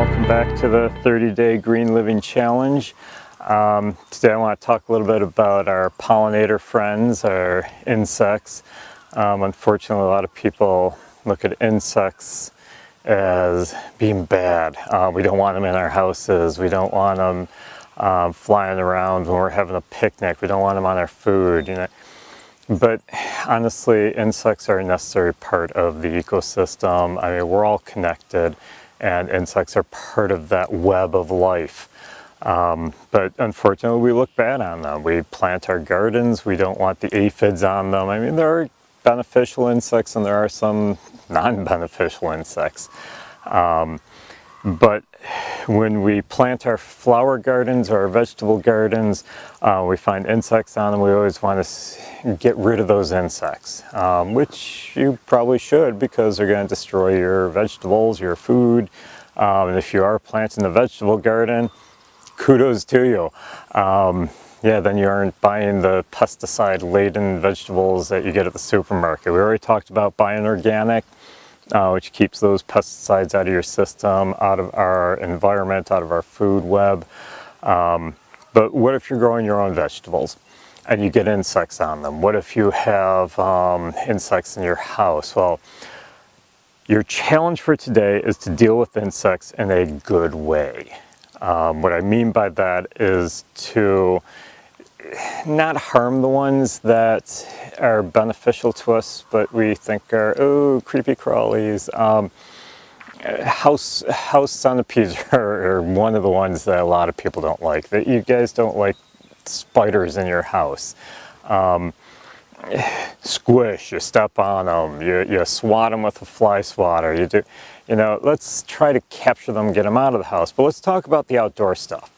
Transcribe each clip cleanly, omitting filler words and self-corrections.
welcome back to the 30-day Green Living Challenge. Today I want to talk a little bit about our pollinator friends, our insects. Unfortunately, a lot of people look at insects as being bad. We don't want them in our houses. We don't want them flying around when we're having a picnic. We don't want them on our food, you know. But honestly, insects are a necessary part of the ecosystem. I mean, we're all connected, and insects are part of that web of life. But unfortunately, we look bad on them. We plant our gardens, we don't want the aphids on them. I mean, there are beneficial insects and there are some non-beneficial insects. But when we plant our flower gardens or our vegetable gardens, we find insects on them. We always want to get rid of those insects, which you probably should, because they're going to destroy your vegetables, your food. And if you are planting a vegetable garden, kudos to you. Yeah, then you aren't buying the pesticide-laden vegetables that you get at the supermarket. We already talked about buying organic, which keeps those pesticides out of your system, out of our environment, out of our food web. But what if you're growing your own vegetables and you get insects on them? What if you have insects in your house? Well, your challenge for today is to deal with insects in a good way. What I mean by that is to not harm the ones that are beneficial to us, but we think are, oh, creepy crawlies. House centipedes are one of the ones that a lot of people don't like. That you guys don't like spiders in your house. Squish, you step on them, you swat them with a fly swatter. You know, let's try to capture them, get them out of the house. But let's talk about the outdoor stuff.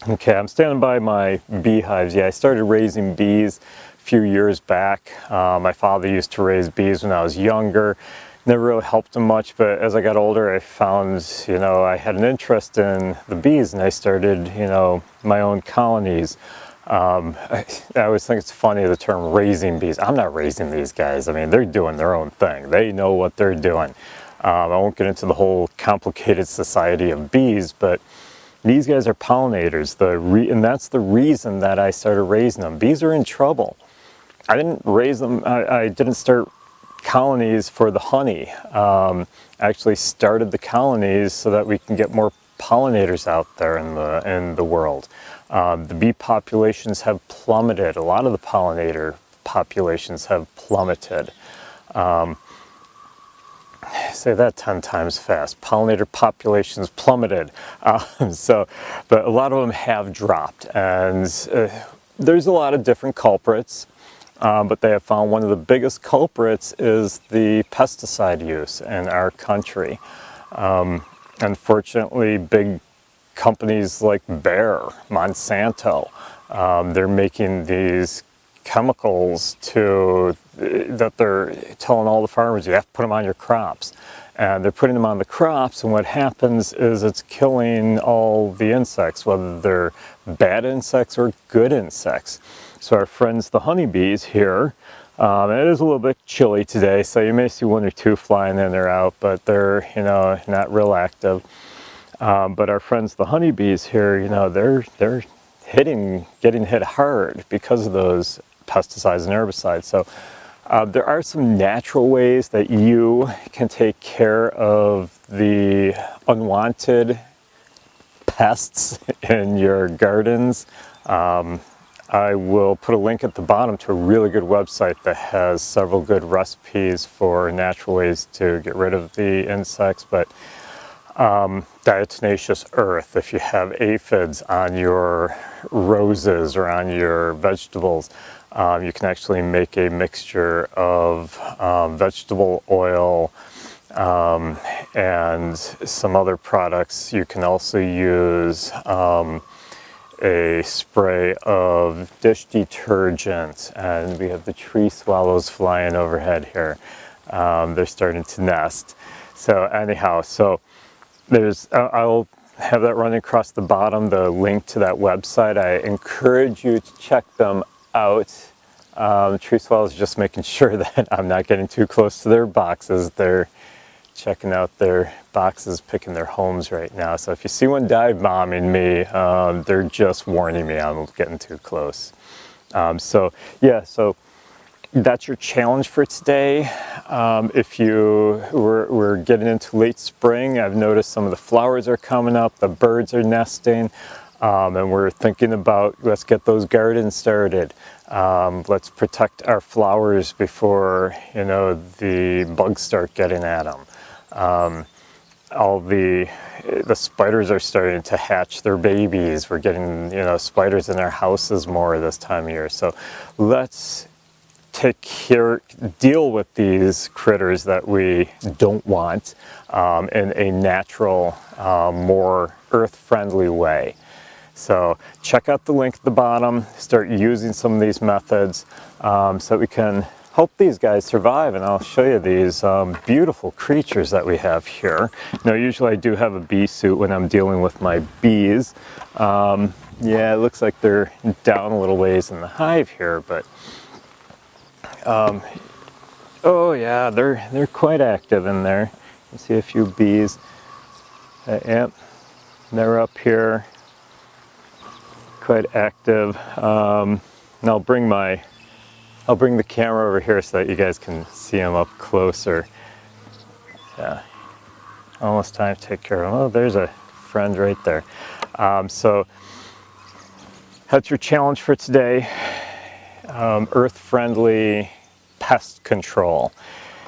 Okay, I'm standing by my beehives. Yeah, I started raising bees a few years back. My father used to raise bees when I was younger. Never really helped him much, but as I got older, I found, you know, I had an interest in the bees, and I started, you know, my own colonies. I always think it's funny, the term raising bees. I'm not raising these guys. I mean, they're doing their own thing. They know what they're doing. I won't get into the whole complicated society of bees, but these guys are pollinators, and that's the reason that I started raising them. Bees are in trouble. I didn't raise them, I didn't start colonies for the honey. I actually started the colonies so that we can get more pollinators out there in the world. The bee populations have plummeted. A lot of the pollinator populations have plummeted. Say that 10 times fast. Pollinator populations plummeted. But a lot of them have dropped, and there's a lot of different culprits, but they have found one of the biggest culprits is the pesticide use in our country. Unfortunately, big companies like Bayer, Monsanto, they're making these chemicals that they're telling all the farmers you have to put them on your crops, and they're putting them on the crops, and what happens is it's killing all the insects, whether they're bad insects or good insects. So our friends the honeybees here, it is a little bit chilly today, so you may see one or two flying in or out, but they're, you know, not real active. But our friends the honeybees here, you know, they're getting hit hard because of those pesticides and herbicides. So there are some natural ways that you can take care of the unwanted pests in your gardens. I will put a link at the bottom to a really good website that has several good recipes for natural ways to get rid of the insects. But diatomaceous earth, if you have aphids on your roses or on your vegetables, you can actually make a mixture of vegetable oil and some other products. You can also use a spray of dish detergent, and we have the tree swallows flying overhead here. They're starting to nest. So anyhow, I'll have that running across the bottom, the link to that website. I encourage you to check them out. Tree swallows, just making sure that I'm not getting too close to their boxes. They're checking out their boxes, picking their homes right now. So if you see one dive bombing me, they're just warning me I'm getting too close. So that's your challenge for today. If we're getting into late spring, I've noticed some of the flowers are coming up, the birds are nesting, and we're thinking about, let's get those gardens started. Let's protect our flowers before, the bugs start getting at them. All the spiders are starting to hatch their babies. We're getting, spiders in our houses more this time of year. So let's deal with these critters that we don't want in a natural, more earth-friendly way. So check out the link at the bottom, start using some of these methods so that we can help these guys survive. And I'll show you these beautiful creatures that we have here. Usually I do have a bee suit when I'm dealing with my bees. Yeah, it looks like they're down a little ways in the hive here, but oh yeah, they're quite active in there. You see a few bees. Yep, they're up here, quite active. And I'll bring the camera over here so that you guys can see them up closer. Yeah, almost time to take care of them. Oh, there's a friend right there. So that's your challenge for today. Earth-friendly pest control.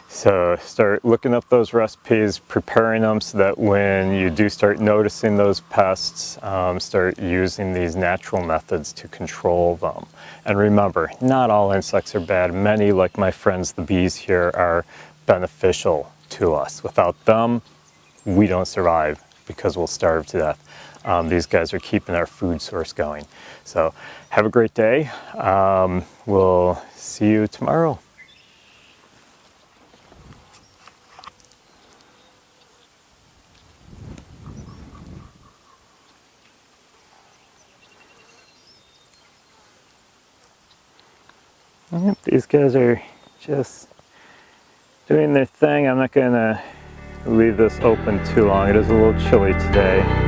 So start looking up those recipes, preparing them so that when you do start noticing those pests, start using these natural methods to control them. And remember, not all insects are bad. Many, like my friends the bees here, are beneficial to us. Without them, we don't survive because we'll starve to death. These guys are keeping our food source going. So have a great day. We'll see you tomorrow. Yep, these guys are just doing their thing. I'm not going to leave this open too long. It is a little chilly today.